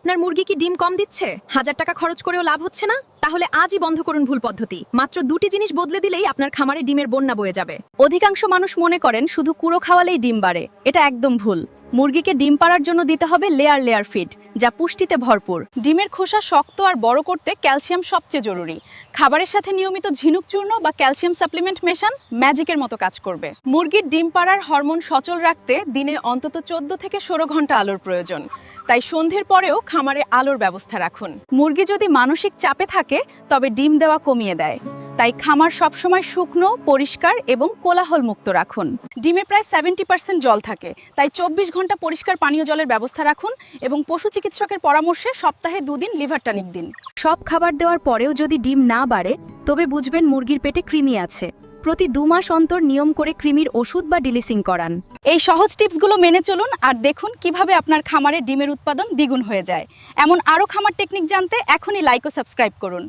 আপনার মুরগি কি ডিম কম দিচ্ছে? 1000 টাকা খরচ করেও লাভ হচ্ছে না? তাহলে আজই বন্ধ করুন ভুল পদ্ধতি। মাত্র 2টি জিনিস বদলে দিলেই আপনার খামারে ডিমের বন্যা বয়ে যাবে। অধিকাংশ মানুষ মনে করেন শুধু কুড়ো খাওয়ালেই ডিম বাড়ে। এটা একদম ভুল। মুরগিকে ডিম পাড়ার জন্য দিতে হবে লেয়ার লেয়ার ফিড, যা পুষ্টিতে ভরপুর। ডিমের খোসা শক্ত আর বড় করতে ক্যালসিয়াম সবচেয়ে জরুরি। খাবারের সাথে নিয়মিত ঝিনুক চূর্ণ বা ক্যালসিয়াম সাপ্লিমেন্ট মেশান, ম্যাজিকের মতো কাজ করবে। মুরগির ডিম পাড়ার হরমোন সচল রাখতে দিনে অন্তত 14 থেকে 16 ঘন্টা আলোর প্রয়োজন। তাই সন্ধ্যের পরেও খামারে আলোর ব্যবস্থা রাখুন। মুরগি যদি মানসিক চাপে থাকে তবে ডিম দেওয়া কমিয়ে দেয়। তাই খামার সবসময় শুকনো, পরিষ্কার এবং কোলাহল মুক্ত রাখুন। ডিমে প্রায় 70% জল থাকে, তাই 24 ঘন্টা পরিষ্কার পানীয় জলের ব্যবস্থা রাখুন এবং পশু চিকিৎসকের পরামর্শে সপ্তাহে 2 দিন লিভার টনিক দিন। সব খাবার দেওয়ার পরেও যদি ডিম না বাড়ে, তবে বুঝবেন মুরগির পেটে কৃমি আছে। প্রতি 2 মাস অন্তর নিয়ম করে কৃমির ওষুধ বা ডিলিসিং করান। এই সহজ টিপসগুলো মেনে চলুন আর দেখুন কিভাবে আপনার খামারে ডিমের উৎপাদন দ্বিগুণ হয়ে যায়। এমন আরও খামার টেকনিক জানতে এখনই লাইক ও সাবস্ক্রাইব করুন।